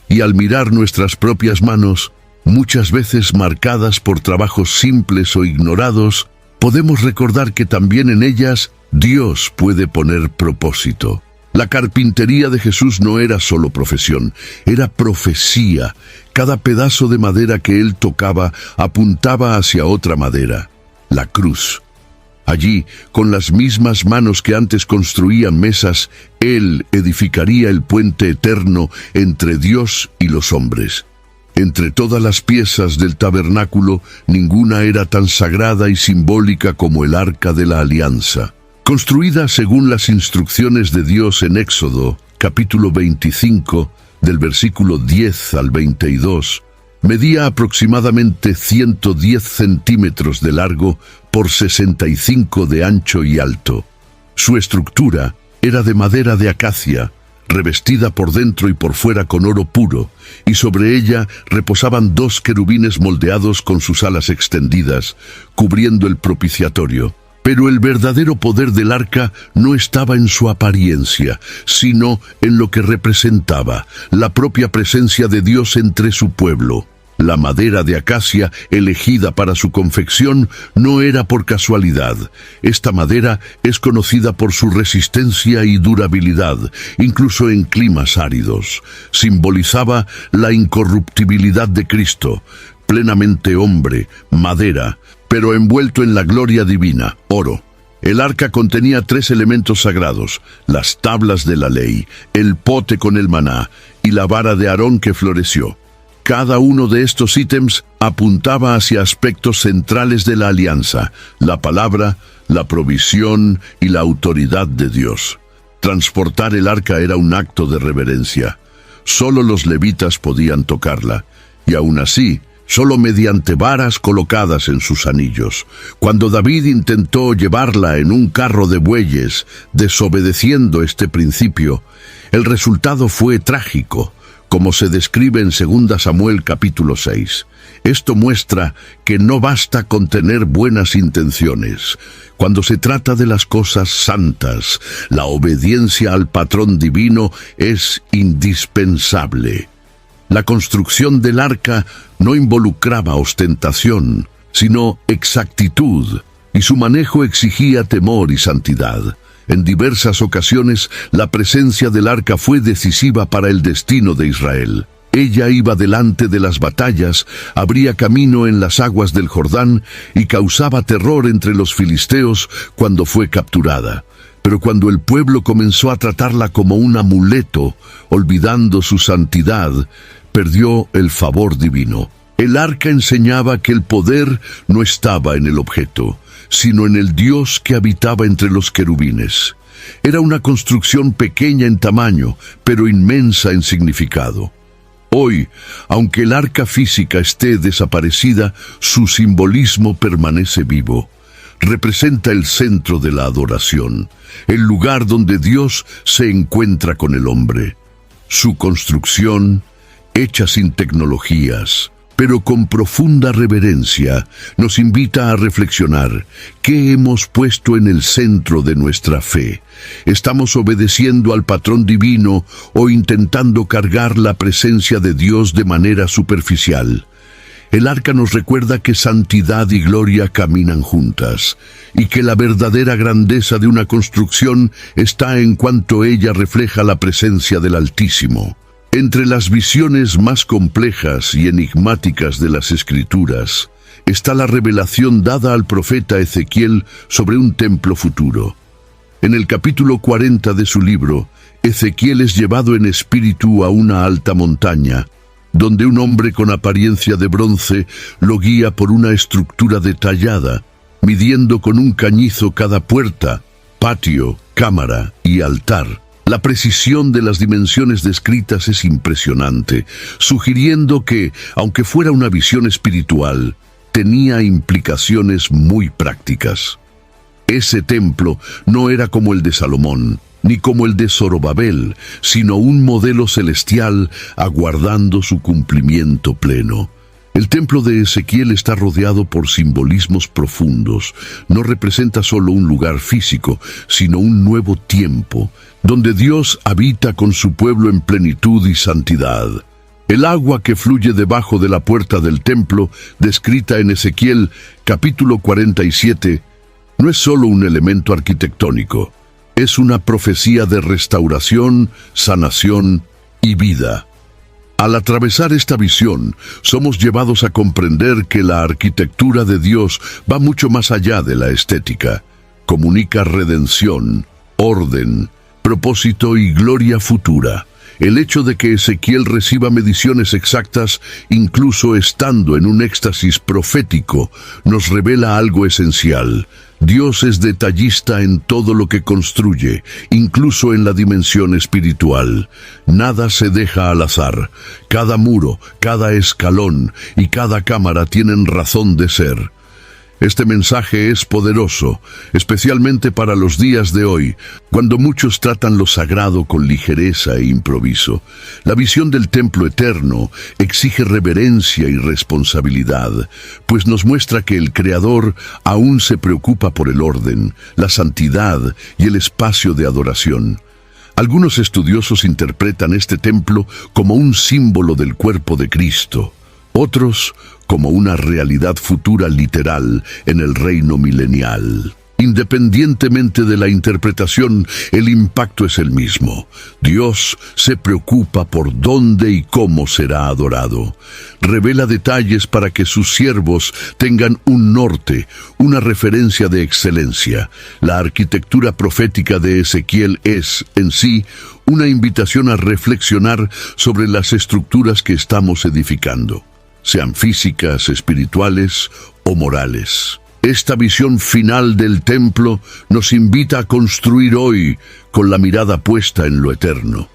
Y al mirar nuestras propias manos, muchas veces marcadas por trabajos simples o ignorados, podemos recordar que también en ellas Dios puede poner propósito. La carpintería de Jesús no era solo profesión, era profecía. Cada pedazo de madera que él tocaba apuntaba hacia otra madera, la cruz. Allí, con las mismas manos que antes construían mesas, él edificaría el puente eterno entre Dios y los hombres. Entre todas las piezas del tabernáculo, ninguna era tan sagrada y simbólica como el Arca de la Alianza. Construida según las instrucciones de Dios en Éxodo, capítulo 25, del versículo 10 al 22, medía aproximadamente 110 centímetros de largo por 65 de ancho y alto. Su estructura era de madera de acacia, revestida por dentro y por fuera con oro puro, y sobre ella reposaban 2 querubines moldeados con sus alas extendidas, cubriendo el propiciatorio. Pero el verdadero poder del arca no estaba en su apariencia, sino en lo que representaba, la propia presencia de Dios entre su pueblo. La madera de acacia elegida para su confección no era por casualidad. Esta madera es conocida por su resistencia y durabilidad, incluso en climas áridos. Simbolizaba la incorruptibilidad de Cristo, plenamente hombre, madera, pero envuelto en la gloria divina, oro. El arca contenía 3 elementos sagrados: las tablas de la ley, el pote con el maná y la vara de Aarón que floreció. Cada uno de estos ítems apuntaba hacia aspectos centrales de la alianza: la palabra, la provisión y la autoridad de Dios. Transportar el arca era un acto de reverencia. Solo los levitas podían tocarla, y aún así, solo mediante varas colocadas en sus anillos. Cuando David intentó llevarla en un carro de bueyes, desobedeciendo este principio, el resultado fue trágico, como se describe en 2 Samuel capítulo 6. Esto muestra que no basta con tener buenas intenciones. Cuando se trata de las cosas santas, la obediencia al patrón divino es indispensable. La construcción del arca no involucraba ostentación, sino exactitud, y su manejo exigía temor y santidad. En diversas ocasiones, la presencia del arca fue decisiva para el destino de Israel. Ella iba delante de las batallas, abría camino en las aguas del Jordán y causaba terror entre los filisteos cuando fue capturada. Pero cuando el pueblo comenzó a tratarla como un amuleto, olvidando su santidad, perdió el favor divino. El arca enseñaba que el poder no estaba en el objeto, sino en el Dios que habitaba entre los querubines. Era una construcción pequeña en tamaño, pero inmensa en significado. Hoy, aunque el arca física esté desaparecida, su simbolismo permanece vivo. Representa el centro de la adoración, el lugar donde Dios se encuentra con el hombre. Su construcción, hecha sin tecnologías, pero con profunda reverencia, nos invita a reflexionar qué hemos puesto en el centro de nuestra fe. ¿Estamos obedeciendo al patrón divino o intentando cargar la presencia de Dios de manera superficial? El arca nos recuerda que santidad y gloria caminan juntas, y que la verdadera grandeza de una construcción está en cuanto ella refleja la presencia del Altísimo. Entre las visiones más complejas y enigmáticas de las Escrituras está la revelación dada al profeta Ezequiel sobre un templo futuro. En el capítulo 40 de su libro, Ezequiel es llevado en espíritu a una alta montaña, donde un hombre con apariencia de bronce lo guía por una estructura detallada, midiendo con un cañizo cada puerta, patio, cámara y altar. La precisión de las dimensiones descritas es impresionante, sugiriendo que, aunque fuera una visión espiritual, tenía implicaciones muy prácticas. Ese templo no era como el de Salomón, ni como el de Zorobabel, sino un modelo celestial aguardando su cumplimiento pleno. El templo de Ezequiel está rodeado por simbolismos profundos. No representa solo un lugar físico, sino un nuevo tiempo, donde Dios habita con su pueblo en plenitud y santidad. El agua que fluye debajo de la puerta del templo, descrita en Ezequiel capítulo 47, no es solo un elemento arquitectónico, es una profecía de restauración, sanación y vida. Al atravesar esta visión, somos llevados a comprender que la arquitectura de Dios va mucho más allá de la estética. Comunica redención, orden, propósito y gloria futura. El hecho de que Ezequiel reciba mediciones exactas, incluso estando en un éxtasis profético, nos revela algo esencial. Dios es detallista en todo lo que construye, incluso en la dimensión espiritual. Nada se deja al azar. Cada muro, cada escalón y cada cámara tienen razón de ser. Este mensaje es poderoso, especialmente para los días de hoy, cuando muchos tratan lo sagrado con ligereza e improviso. La visión del templo eterno exige reverencia y responsabilidad, pues nos muestra que el Creador aún se preocupa por el orden, la santidad y el espacio de adoración. Algunos estudiosos interpretan este templo como un símbolo del cuerpo de Cristo, otros como una realidad futura literal en el reino milenial. Independientemente de la interpretación, el impacto es el mismo. Dios se preocupa por dónde y cómo será adorado. Revela detalles para que sus siervos tengan un norte, una referencia de excelencia. La arquitectura profética de Ezequiel es, en sí, una invitación a reflexionar sobre las estructuras que estamos edificando, sean físicas, espirituales o morales. Esta visión final del templo nos invita a construir hoy con la mirada puesta en lo eterno.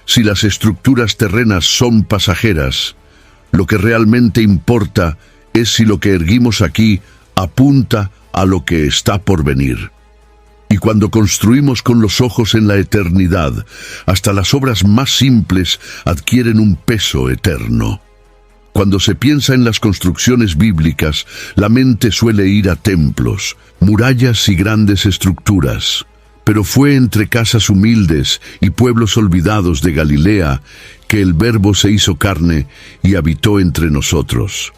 Si las estructuras terrenas son pasajeras, lo que realmente importa es si lo que erguimos aquí apunta a lo que está por venir. Y cuando construimos con los ojos en la eternidad, hasta las obras más simples adquieren un peso eterno. Cuando se piensa en las construcciones bíblicas, la mente suele ir a templos, murallas y grandes estructuras. Pero fue entre casas humildes y pueblos olvidados de Galilea que el Verbo se hizo carne y habitó entre nosotros.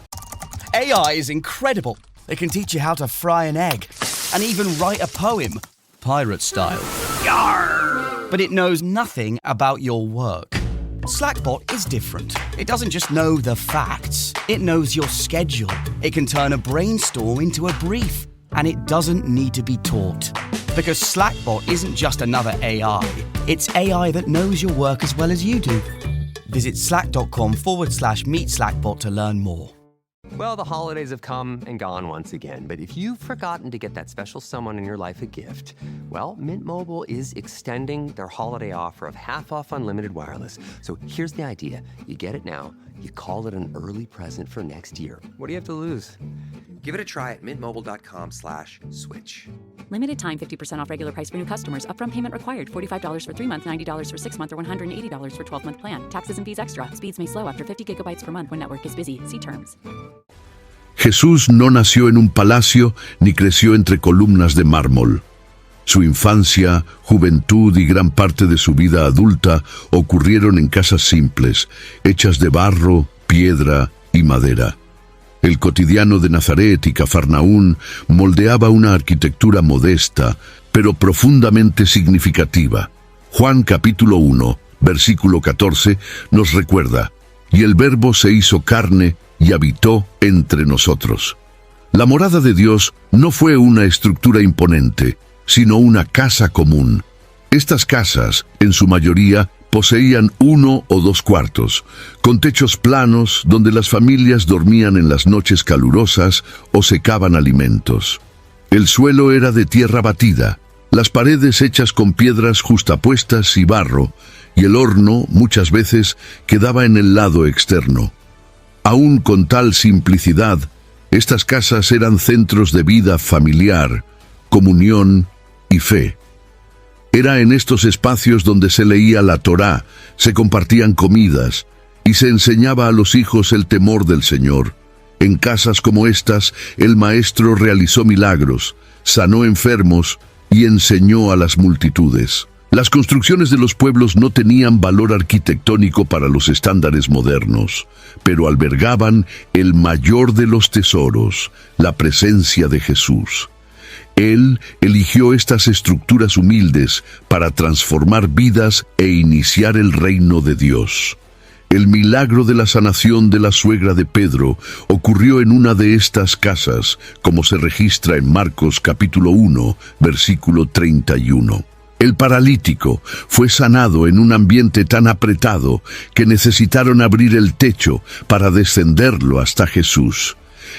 AI is incredible. It can teach you how to fry an egg and even write a poem, pirate style. Yarr! But it knows nothing about your work. Slackbot is different. It doesn't just know the facts, it knows your schedule. It can turn a brainstorm into a brief, and it doesn't need to be taught. Because Slackbot isn't just another AI, it's AI that knows your work as well as you do. Visit slack.com/meet Slackbot to learn more. Well, the holidays have come and gone once again, but if you've forgotten to get that special someone in your life a gift, well, Mint Mobile is extending their holiday offer of half off unlimited wireless. So here's the idea. You get it now, you call it an early present for next year. What do you have to lose? Give it a try at mintmobile.com/switch. Limited time 50% off regular price for new customers. Upfront payment required. $45 for 3 months, $90 for 6 months, or $180 for 12-month plan. Taxes and fees extra. Speeds may slow after 50 gigabytes per month when network is busy. See terms. Jesús no nació en un palacio ni creció entre columnas de mármol. Su infancia, juventud y gran parte de su vida adulta ocurrieron en casas simples, hechas de barro, piedra y madera. El cotidiano de Nazaret y Cafarnaún moldeaba una arquitectura modesta, pero profundamente significativa. Juan capítulo 1, versículo 14, nos recuerda: «Y el Verbo se hizo carne y habitó entre nosotros». La morada de Dios no fue una estructura imponente, sino una casa común. Estas casas, en su mayoría, poseían 1 o 2 cuartos, con techos planos donde las familias dormían en las noches calurosas o secaban alimentos. El suelo era de tierra batida, las paredes hechas con piedras justapuestas y barro, y el horno, muchas veces, quedaba en el lado externo. Aún con tal simplicidad, estas casas eran centros de vida familiar, comunión y fe. Era en estos espacios donde se leía la Torá, se compartían comidas y se enseñaba a los hijos el temor del Señor. En casas como estas, el Maestro realizó milagros, sanó enfermos y enseñó a las multitudes. Las construcciones de los pueblos no tenían valor arquitectónico para los estándares modernos, pero albergaban el mayor de los tesoros, la presencia de Jesús. Él eligió estas estructuras humildes para transformar vidas e iniciar el reino de Dios. El milagro de la sanación de la suegra de Pedro ocurrió en una de estas casas, como se registra en Marcos capítulo 1, versículo 31. El paralítico fue sanado en un ambiente tan apretado que necesitaron abrir el techo para descenderlo hasta Jesús.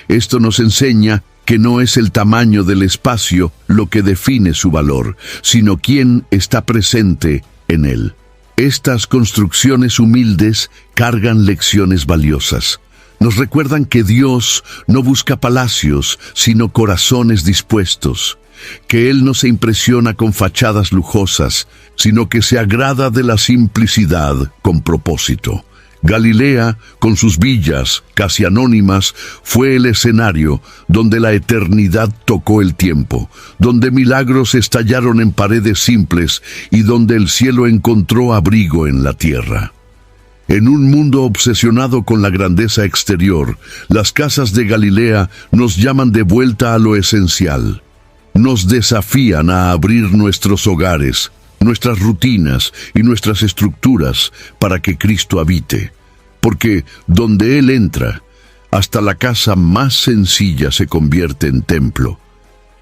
Esto nos enseña que no es el tamaño del espacio lo que define su valor, sino quién está presente en él. Estas construcciones humildes cargan lecciones valiosas. Nos recuerdan que Dios no busca palacios, sino corazones dispuestos, que Él no se impresiona con fachadas lujosas, sino que se agrada de la simplicidad con propósito. Galilea, con sus villas, casi anónimas, fue el escenario donde la eternidad tocó el tiempo, donde milagros estallaron en paredes simples y donde el cielo encontró abrigo en la tierra. En un mundo obsesionado con la grandeza exterior, las casas de Galilea nos llaman de vuelta a lo esencial. Nos desafían a abrir nuestros hogares, nuestras rutinas y nuestras estructuras para que Cristo habite, porque donde Él entra, hasta la casa más sencilla se convierte en templo.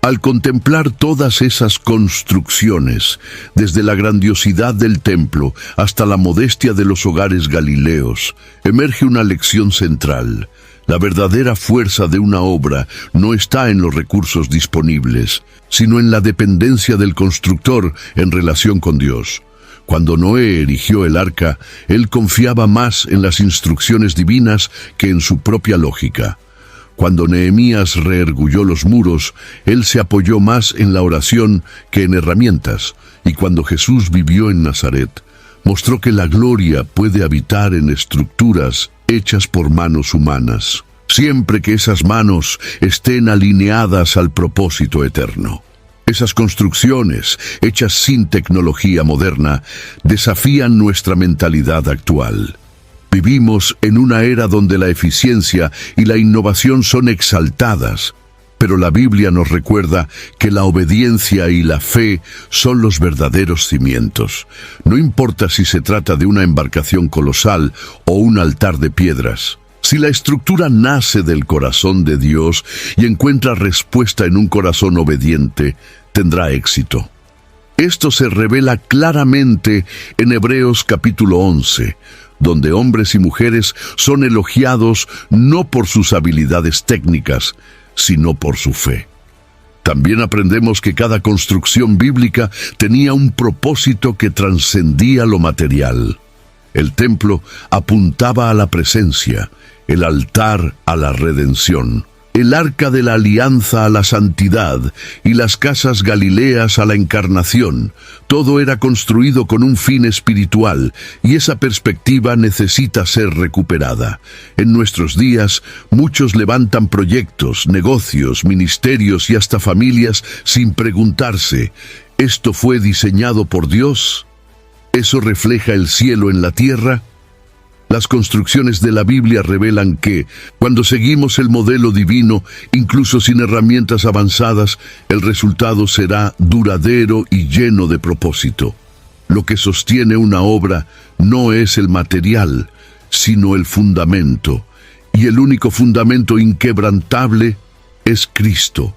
Al contemplar todas esas construcciones, desde la grandiosidad del templo hasta la modestia de los hogares galileos, emerge una lección central. La verdadera fuerza de una obra no está en los recursos disponibles, sino en la dependencia del constructor en relación con Dios. Cuando Noé erigió el arca, él confiaba más en las instrucciones divinas que en su propia lógica. Cuando Nehemías reergulló los muros, él se apoyó más en la oración que en herramientas. Y cuando Jesús vivió en Nazaret, mostró que la gloria puede habitar en estructuras hechas por manos humanas, siempre que esas manos estén alineadas al propósito eterno. Esas construcciones, hechas sin tecnología moderna, desafían nuestra mentalidad actual. Vivimos en una era donde la eficiencia y la innovación son exaltadas, pero la Biblia nos recuerda que la obediencia y la fe son los verdaderos cimientos. No importa si se trata de una embarcación colosal o un altar de piedras. Si la estructura nace del corazón de Dios y encuentra respuesta en un corazón obediente, tendrá éxito. Esto se revela claramente en Hebreos capítulo 11, donde hombres y mujeres son elogiados no por sus habilidades técnicas, sino por su fe. También aprendemos que cada construcción bíblica tenía un propósito que trascendía lo material. El templo apuntaba a la presencia, el altar a la redención, el arca de la alianza a la santidad y las casas galileas a la encarnación. Todo era construido con un fin espiritual y esa perspectiva necesita ser recuperada. En nuestros días, muchos levantan proyectos, negocios, ministerios y hasta familias sin preguntarse, ¿esto fue diseñado por Dios? ¿Eso refleja el cielo en la tierra? Las construcciones de la Biblia revelan que, cuando seguimos el modelo divino, incluso sin herramientas avanzadas, el resultado será duradero y lleno de propósito. Lo que sostiene una obra no es el material, sino el fundamento. Y el único fundamento inquebrantable es Cristo.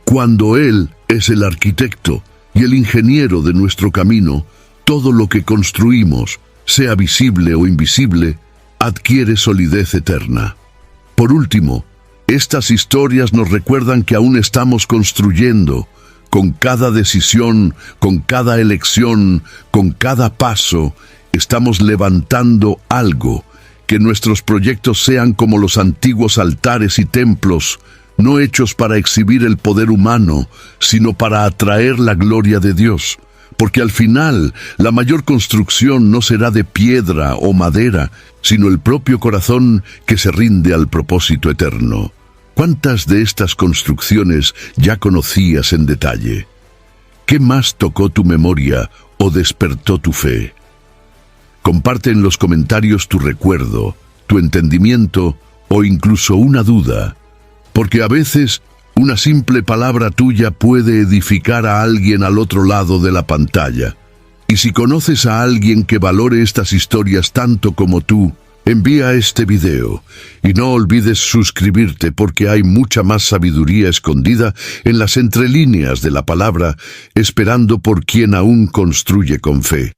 Cuando Él es el arquitecto y el ingeniero de nuestro camino, todo lo que construimos, sea visible o invisible, adquiere solidez eterna. Por último, estas historias nos recuerdan que aún estamos construyendo, con cada decisión, con cada elección, con cada paso, estamos levantando algo, que nuestros proyectos sean como los antiguos altares y templos, no hechos para exhibir el poder humano, sino para atraer la gloria de Dios. Porque al final, la mayor construcción no será de piedra o madera, sino el propio corazón que se rinde al propósito eterno. ¿Cuántas de estas construcciones ya conocías en detalle? ¿Qué más tocó tu memoria o despertó tu fe? Comparte en los comentarios tu recuerdo, tu entendimiento o incluso una duda, porque a veces una simple palabra tuya puede edificar a alguien al otro lado de la pantalla. Y si conoces a alguien que valore estas historias tanto como tú, envía este video y no olvides suscribirte porque hay mucha más sabiduría escondida en las entrelíneas de la palabra, esperando por quien aún construye con fe.